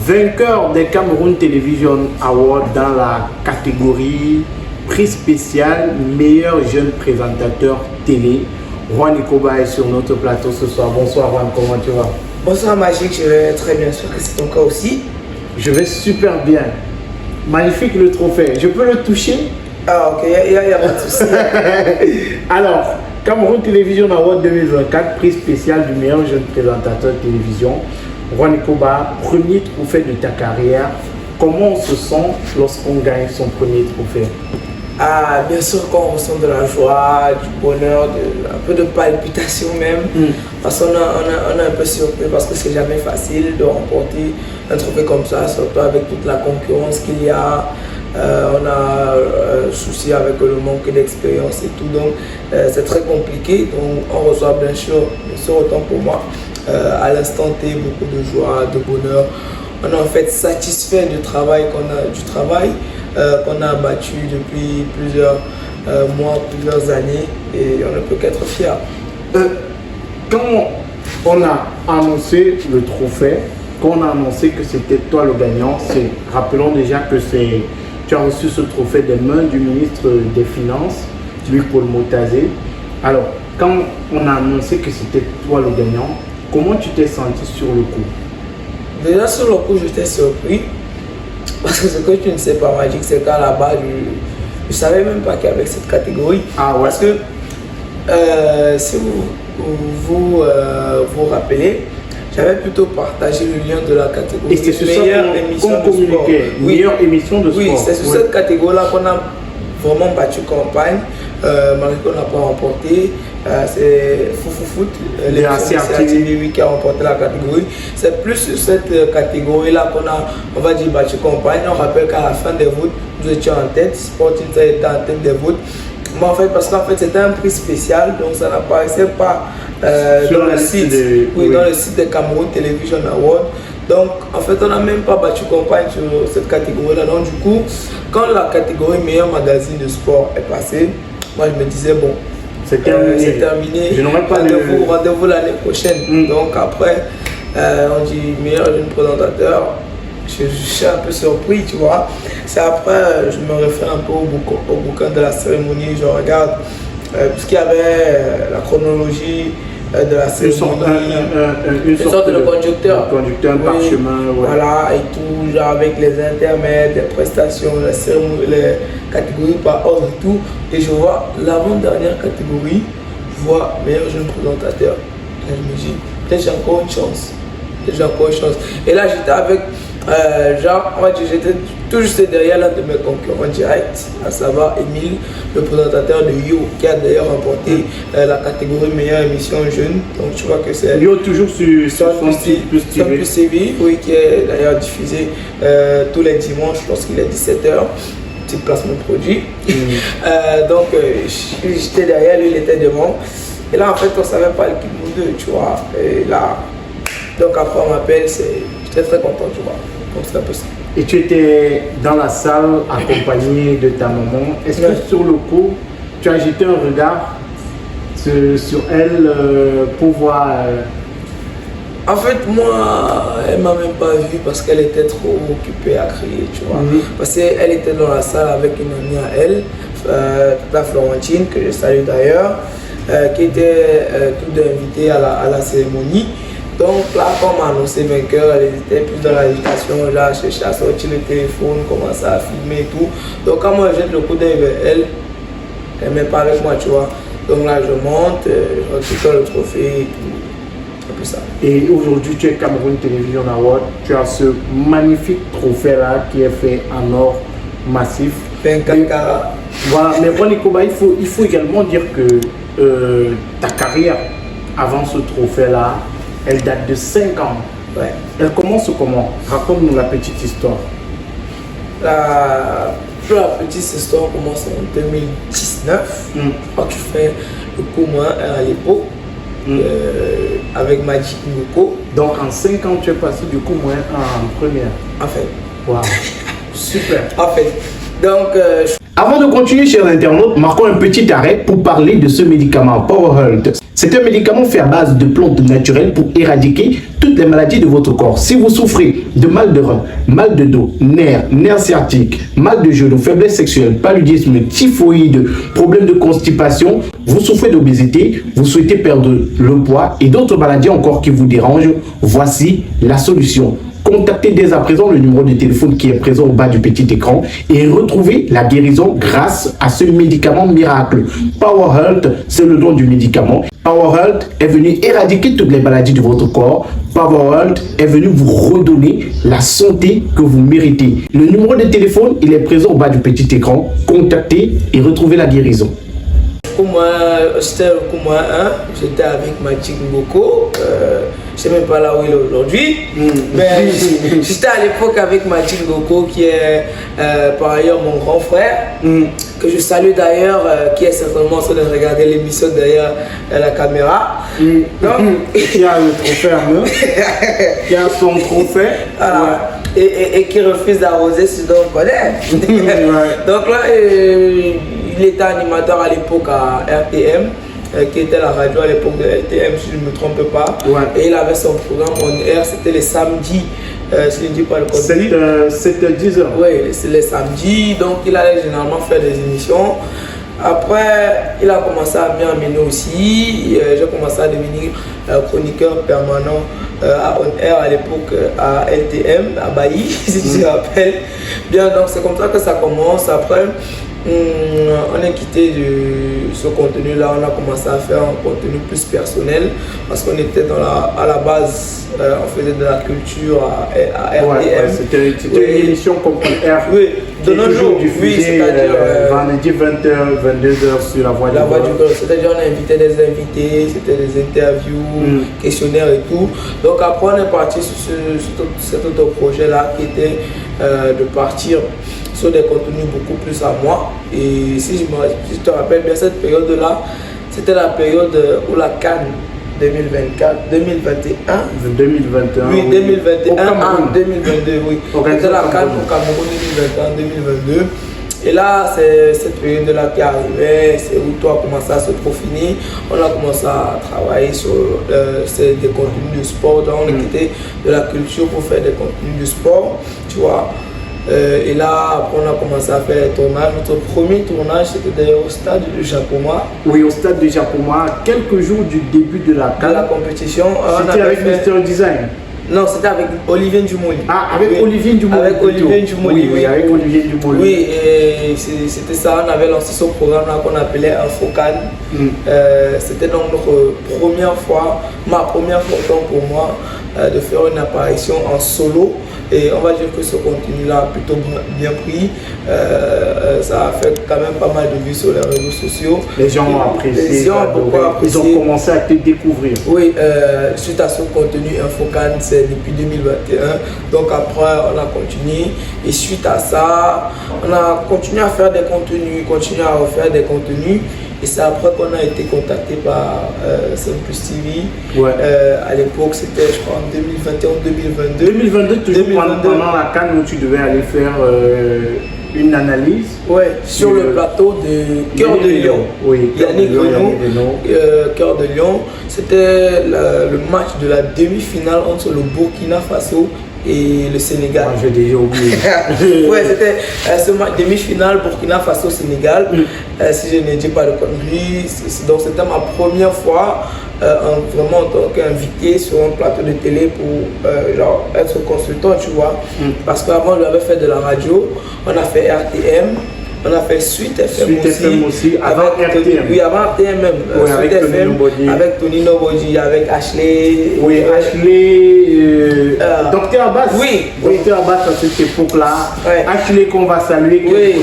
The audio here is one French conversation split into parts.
vainqueur des Cameroun Television Awards dans la catégorie prix spécial meilleur jeune présentateur télé. Juan Ikoba est sur notre plateau ce soir. Bonsoir Juan, comment tu vas? Bonsoir Magique, je vais très bien, sûr que c'est ton cas aussi. Je vais super bien. Magnifique le trophée. Je peux le toucher? Ah ok, il n'y a pas de souci. Alors, Cameroun Television Award 2024, prix spécial du meilleur jeune présentateur de télévision. Juan Ikoba, premier trophée de ta carrière. Comment on se sent lorsqu'on gagne son premier trophée? Ah, bien sûr qu'on ressent de la joie, du bonheur, un peu de palpitation même. Parce qu'on on est un peu surpris parce que c'est jamais facile de remporter un trophée comme ça, surtout avec toute la concurrence qu'il y a. On a un souci avec le manque d'expérience et tout, donc c'est très compliqué. Donc on reçoit bien sûr autant pour moi à l'instant T beaucoup de joie, de bonheur. On est en fait satisfait du travail qu'on a abattu depuis plusieurs mois, plusieurs années, et on ne peut qu'être fier. Quand on a annoncé le trophée, quand on a annoncé que c'était toi le gagnant, rappelons déjà que tu as reçu ce trophée des mains du ministre des Finances, Louis-Paul Motazé. Alors, quand on a annoncé que c'était toi le gagnant, comment tu t'es senti sur le coup? Déjà sur le coup, j'étais surpris. Parce que ce que tu ne sais pas, Magique, c'est qu'à la base, je ne savais même pas qu'il y avait cette catégorie. Ah ouais. Parce que si vous vous rappelez, j'avais plutôt partagé le lien de la catégorie. Et c'est meilleure émission de sport. Oui. Meilleure émission de sport. Oui, c'est sur cette catégorie-là qu'on a vraiment battu campagne. Malgré qu'on n'a pas remporté, c'est Foot, les CRTV qui a remporté la catégorie. C'est plus sur cette catégorie-là qu'on a, on va dire, battu campagne. On rappelle qu'à la fin des votes, nous étions en tête, Sporting était en tête des votes. Mais en fait, parce qu'en fait, c'était un prix spécial, donc ça n'apparaissait pas dans le site, dans le site de Cameroun Television Award. Donc, en fait, on n'a même pas battu campagne sur cette catégorie-là. Donc, du coup, quand la catégorie meilleur magazine de sport est passée, moi, je me disais, bon, c'est terminé. Je n'aurai pas rendez-vous l'année prochaine. Donc, après, on dit meilleur jeune présentateur. Je suis un peu surpris, tu vois. C'est après, je me réfère un peu au bouquin de la cérémonie. Je regarde, puisqu'il y avait la chronologie de la cérémonie, une sorte de conducteur, un parchemin, ouais. Voilà, et tout, genre avec les intermèdes, les prestations, la cérémonie, les catégories par ordre et tout. Et je vois l'avant-dernière catégorie, je vois meilleur jeune présentateur. Et je me dis, peut-être j'ai encore une chance. Et là, j'étais avec, j'étais tout juste derrière l'un de mes concurrents directs, à savoir Emile, le présentateur de Yo, qui a d'ailleurs remporté la catégorie meilleure émission jeune. Donc tu vois que c'est Yo, toujours sur son plus TV, oui, qui est d'ailleurs diffusé tous les dimanches lorsqu'il est 17h. Petit placement de produit. Donc j'étais derrière, lui il était devant. Et là en fait on ne savait pas l'équipe nous deux, tu vois. Et là, donc après on m'appelle, j'étais très content, tu vois. Donc c'est un peu ça. Et tu étais dans la salle accompagné de ta maman. Est-ce que sur le coup, tu as jeté un regard sur elle pour voir En fait, moi, elle m'a même pas vu parce qu'elle était trop occupée à crier, tu vois. Parce qu'elle était dans la salle avec une amie à elle, la Florentine, que je salue d'ailleurs, qui était toute invitée à la cérémonie. Donc là, quand on m'a annoncé vainqueur, elle était plus dans l'agitation, là, cherchait à sortir le téléphone, commençait à filmer et tout. Donc quand moi je jette le coup d'œil vers elle, elle n'est pas avec moi, tu vois. Donc là, je monte, je récupère le trophée et tout. Un peu ça. Et aujourd'hui, tu es Cameroun Television Award. Tu as ce magnifique trophée-là qui est fait en or massif. 24 carats. Voilà, mais Juan Ikoba, il faut également dire que ta carrière avant ce trophée-là, elle date de 5 ans. Ouais. Elle commence comment? Raconte-nous la petite histoire. La petite histoire commence en 2019. Quand tu fais le cours moins à l'époque avec Magic Ngoko. Donc en 5 ans, tu es passé du coup moins en première. En fait. Wow. Super. En fait. Donc, Avant de continuer, chers internautes, marquons un petit arrêt pour parler de ce médicament PowerHealth. C'est un médicament fait à base de plantes naturelles pour éradiquer toutes les maladies de votre corps. Si vous souffrez de mal de rein, mal de dos, nerfs sciatiques, mal de genou, faiblesse sexuelle, paludisme, typhoïde, problème de constipation, vous souffrez d'obésité, vous souhaitez perdre le poids et d'autres maladies encore qui vous dérangent, voici la solution. Contactez dès à présent le numéro de téléphone qui est présent au bas du petit écran et retrouvez la guérison grâce à ce médicament miracle. PowerHealth, c'est le nom du médicament. PowerHealth est venu éradiquer toutes les maladies de votre corps. PowerHealth est venu vous redonner la santé que vous méritez. Le numéro de téléphone, il est présent au bas du petit écran. Contactez et retrouvez la guérison. Pour moi, c'était j'étais avec Magic Ngoko. Je ne sais même pas là où il est aujourd'hui. Mais j'étais à l'époque avec Magic Ngoko, qui est par ailleurs mon grand frère, que je salue d'ailleurs, qui est certainement en train de regarder l'émission derrière la caméra. Donc, qui a le trophée à main, qui a son trophée. Voilà. Et qui refuse d'arroser ce dont on connaît. Donc là, il était animateur à l'époque à RTM, qui était la radio à l'époque de RTM, si je ne me trompe pas. Et il avait son programme on air, c'était les samedis, si je ne dis pas le contraire. C'était 10h. Oui, c'est les samedis, donc il allait généralement faire des émissions. Après, il a commencé à m'amener aussi. J'ai commencé à devenir chroniqueur permanent à On Air à l'époque à LTM, à Bailly, si tu te rappelles. Bien, donc c'est comme ça que ça commence. Après, on a quitté ce contenu-là, on a commencé à faire un contenu plus personnel parce qu'on était à la base, on faisait de la culture à RTM. C'était une émission comme On Air. Oui, de nos jours, c'est-à-dire vendredi 20h, 22h sur la Voix du Golf. C'est-à-dire on invitait des invités, c'était des interviews, questionnaires et tout. Donc après on est parti sur cet autre projet-là qui était de partir sur des contenus beaucoup plus à moi. Et si je te rappelle bien, cette période-là, c'était la période où la CAN 2021. Oui, 2021 en 2022, oui. C'était la CAN au Cameroun 2021-2022. Et là, c'est cette période-là qui arrivait, c'est où tout a commencé à se profiler. On a commencé à travailler sur des contenus de sport. Donc, on a quitté de la culture pour faire des contenus de sport, tu vois. Et là, on a commencé à faire les tournages. Notre premier tournage, c'était d'ailleurs au stade de Japoma. Oui, au stade de Japoma, quelques jours du début de la compétition. C'était avec Mr Design. Non, c'était avec Olivier Dumoli. Ah, avec Olivier Dumoli. Avec Olivier Dumoli. Oui, avec Olivier Dumoli. Oui, et c'était ça. On avait lancé ce programme-là qu'on appelait Infocan. C'était donc notre première fois, ma première fois pour moi, de faire une apparition en solo. Et on va dire que ce contenu-là a plutôt bien pris. Ça a fait quand même pas mal de vues sur les réseaux sociaux. Les gens ont apprécié. Ils ont commencé à te découvrir. Oui, suite à ce contenu Infocan, c'est depuis 2021. Donc après, on a continué. Et suite à ça, on a continué à faire des contenus, continué à refaire des contenus. Et c'est après qu'on a été contacté par Sunplus TV. À l'époque, c'était je crois en 2021-2022. 2022, toujours pendant la CAN où tu devais aller faire une analyse. Ouais, sur le plateau de Cœur de Lion. Oui, Yannick Renaud, Cœur de Lion. C'était le match de la demi-finale entre le Burkina Faso et le Sénégal. Moi, j'ai déjà oublié. Ouais, c'était ce match demi-finale Burkina Faso-Sénégal. Si je ne dis pas de conneries, donc c'était ma première fois vraiment en tant qu'invité sur un plateau de télé pour genre, être consultant, tu vois. Parce qu'avant, je l'avais fait de la radio, on a fait RTM. On a fait Suite FM aussi avant RTM. Oui, avant RTM même. Oui, avec FM, avec Tony Nobody, avec Ashley. Oui, Ashley. Docteur Abbas. Oui. Docteur Abbas à cette époque-là. Ouais. Ashley qu'on va saluer,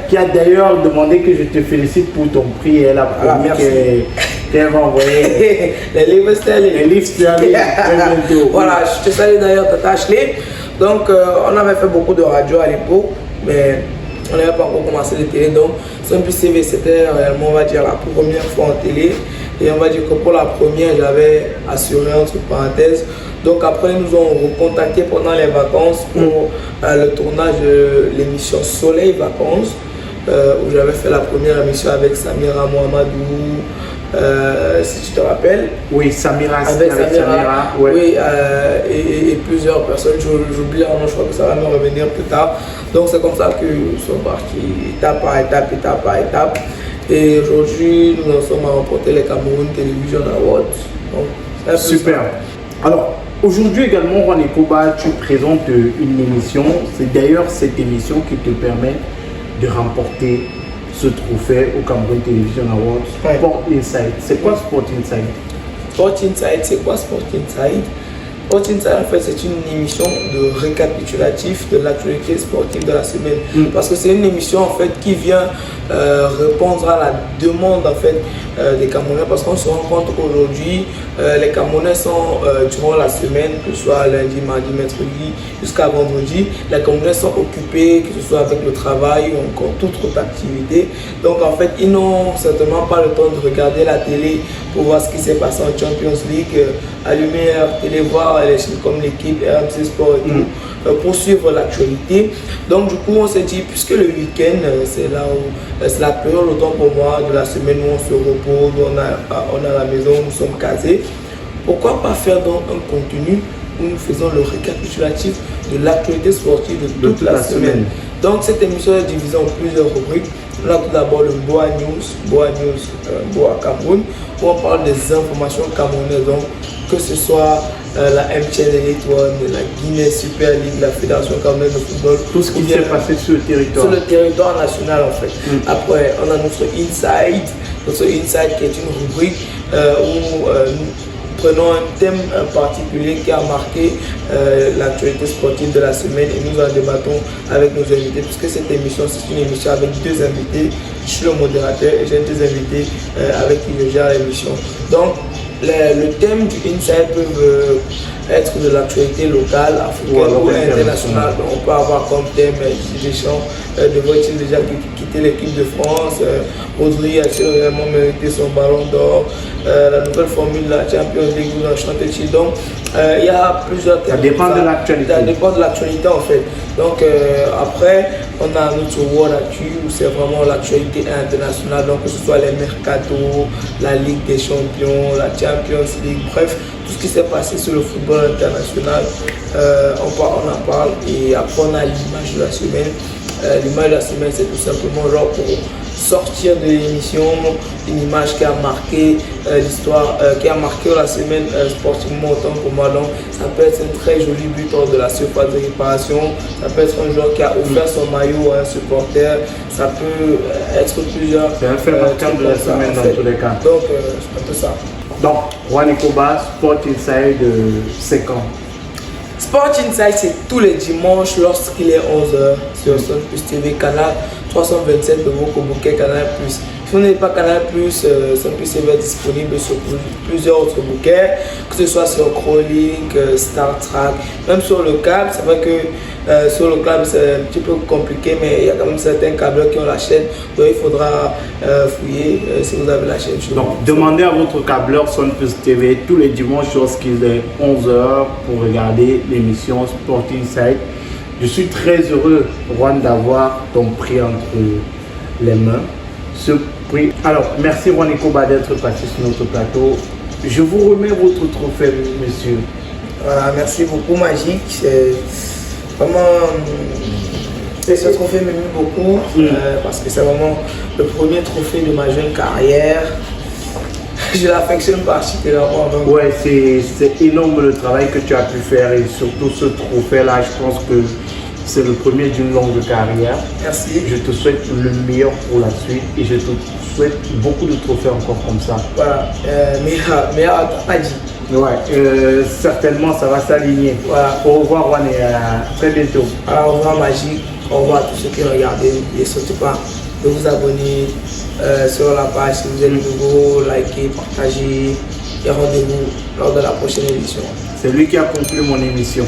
qui a d'ailleurs demandé que je te félicite pour ton prix. Elle a promis qu'elle va envoyer les livres sterling. Les livres sterling. Voilà, je te salue d'ailleurs, Tata Ashley. Donc, on avait fait beaucoup de radio à l'époque, mais on n'avait pas encore commencé les télé. Donc, Sunplus TV, c'était réellement, on va dire, la première fois en télé. Et on va dire que pour la première, j'avais assuré entre parenthèses. Donc après, ils nous ont recontacté pendant les vacances pour le tournage de l'émission Soleil Vacances, où j'avais fait la première émission avec Samira Mohamedou, si tu te rappelles. Oui, Samira. Avec Samira, ouais. oui, et plusieurs personnes. J'oublie leur nom, je crois que ça va me revenir plus tard. Donc c'est comme ça que nous sommes partis étape par étape, étape par étape. Et aujourd'hui, nous en sommes à remporter les Cameroun Television Awards. Donc, super. Alors, aujourd'hui également, Juan Ecoba, tu présentes une émission. C'est d'ailleurs cette émission qui te permet de remporter ce trophée au Cameroun Television Awards. Ouais. Sport Inside. C'est quoi Sport Inside? Sport Inside, c'est quoi Sport Inside? Sport Inside, en fait, c'est une émission de récapitulatif de l'actualité sportive de la semaine. Parce que c'est une émission, en fait, qui vient répondre à la demande, en fait, des Camerounais. Parce qu'on se rend compte qu'aujourd'hui, les Camerounais sont, durant la semaine, que ce soit lundi, mardi, mercredi, jusqu'à vendredi, les Camerounais sont occupés, que ce soit avec le travail ou encore toute autre activité. Donc, en fait, ils n'ont certainement pas le temps de regarder la télé pour voir ce qui s'est passé en Champions League, allumer leur télé, voir les chaînes comme l'équipe, RMC Sport et tout, pour suivre l'actualité. Donc du coup on s'est dit, puisque le week-end c'est là où c'est la période autant pour moi de la semaine où on se repose, où on est à la maison, où nous sommes casés, pourquoi pas faire donc un contenu où nous faisons le récapitulatif de l'actualité sportive de toute la semaine. Donc cette émission est divisée en plusieurs rubriques. On a tout d'abord le Boa News, Boa Cameroun, où on parle des informations camerounaises, donc que ce soit la MTN Elite One, la Guinée Super League, la Fédération camerounaise de football. Tout ce qui s'est passé sur le territoire. Sur le territoire national en fait. Après, on a notre Inside qui est une rubrique où nous prenons un thème particulier qui a marqué l'actualité sportive de la semaine et nous en débattons avec nos invités, puisque cette émission, c'est une émission avec deux invités. Je suis le modérateur et j'ai deux invités avec qui je gère l'émission. Donc, le thème du Inside peut être de l'actualité locale, africaine ou internationale. Donc, on peut avoir comme thème Deschamps devrait-il déjà quitter l'équipe de France, Audrey a-t-il vraiment mérité son ballon d'or, la nouvelle formule de la Champions League, vous en chantez-il. Donc il y a plusieurs thèmes. Ça dépend de l'actualité. Ça dépend de l'actualité en fait. Donc après on a notre World Actu où c'est vraiment l'actualité internationale, donc que ce soit les mercatos, la Ligue des Champions, la Champions League, bref, tout ce qui s'est passé sur le football international, on en parle. Et après on a l'image de la semaine. L'image de la semaine, c'est tout simplement genre pour sortir de l'émission une image qui a marqué l'histoire, qui a marqué la semaine sportivement autant pour moi. Donc ça peut être un très joli but hors de la surface de réparation, ça peut être un joueur qui a offert son maillot à un supporter, ça peut être plusieurs. C'est un fait marquant de la semaine dans tous les cas. Donc c'est un peu ça. Donc Juan Ecoba, Sport Inside, c'est quand? Sport Inside, c'est tous les dimanches lorsqu'il est 11h sur Sun Plus TV, canal 327 de Boko Bouquet, Canal Plus. Si vous n'avez pas Canal Plus, Sun Plus TV est disponible sur plusieurs autres bouquets, que ce soit sur Chronique, Star Trek, même sur le câble. C'est vrai que sur le câble c'est un petit peu compliqué, mais il y a quand même certains câbleurs qui ont la chaîne, donc il faudra fouiller si vous avez la chaîne. Donc demandez à votre câbleur Sun Plus TV tous les dimanches lorsqu'il est 11h pour regarder l'émission Sport Inside. Je suis très heureux, Juan, d'avoir ton prix entre les mains. Ce prix. Alors, merci Juan Ecoba d'être passé sur notre plateau. Je vous remets votre trophée, monsieur. Voilà, merci beaucoup, Magique. C'est vraiment. Ce trophée m'aime beaucoup parce que c'est vraiment le premier trophée de ma jeune carrière. Je l'affectionne particulièrement. Ouais, c'est énorme le travail que tu as pu faire et surtout ce trophée-là, je pense que c'est le premier d'une longue carrière. Merci. Je te souhaite le meilleur pour la suite et je te souhaite beaucoup de trophées encore comme ça. Voilà, meilleur à pas dit. Ouais, certainement ça va s'aligner. Voilà. Au revoir Juan et à très bientôt. Alors, au revoir Magique, au revoir à tous ceux qui regardent. N'oubliez surtout pas de vous abonner sur la page si vous êtes nouveau, likez, partagez et rendez-vous lors de la prochaine émission. C'est lui qui a conclu mon émission.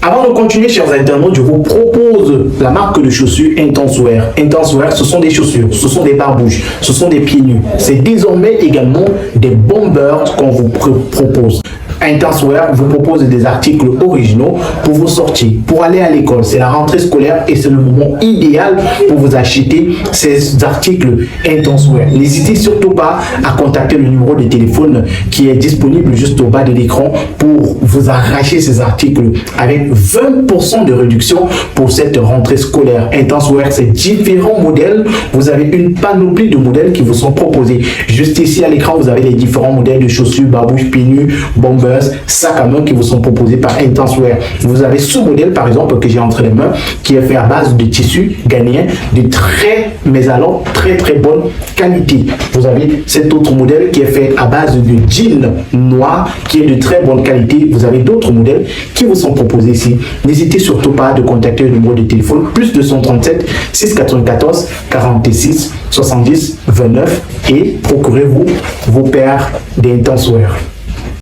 Avant de continuer, chers internautes, je vous propose la marque de chaussures Intenswear. Intenswear, ce sont des chaussures, ce sont des barbouches, ce sont des pieds nus. C'est désormais également des bombers qu'on vous propose. Intenswear vous propose des articles originaux pour vos sorties, pour aller à l'école. C'est la rentrée scolaire et c'est le moment idéal pour vous acheter ces articles Intenswear. N'hésitez surtout pas à contacter le numéro de téléphone qui est disponible juste au bas de l'écran pour vous arracher ces articles avec 20% de réduction pour cette rentrée scolaire. Intenswear, c'est différents modèles. Vous avez une panoplie de modèles qui vous sont proposés. Juste ici à l'écran, vous avez les différents modèles de chaussures, barbouches, pieds nus, bombers, sacs à main qui vous sont proposés par Intenswear. Vous avez ce modèle par exemple que j'ai entre les mains qui est fait à base de tissu ghanéen de très bonne qualité. Vous avez cet autre modèle qui est fait à base de jean noir qui est de très bonne qualité. Vous avez d'autres modèles qui vous sont proposés ici. N'hésitez surtout pas de contacter le numéro de téléphone plus 237 694 46 70 29 et procurez-vous vos paires d'Intenswear.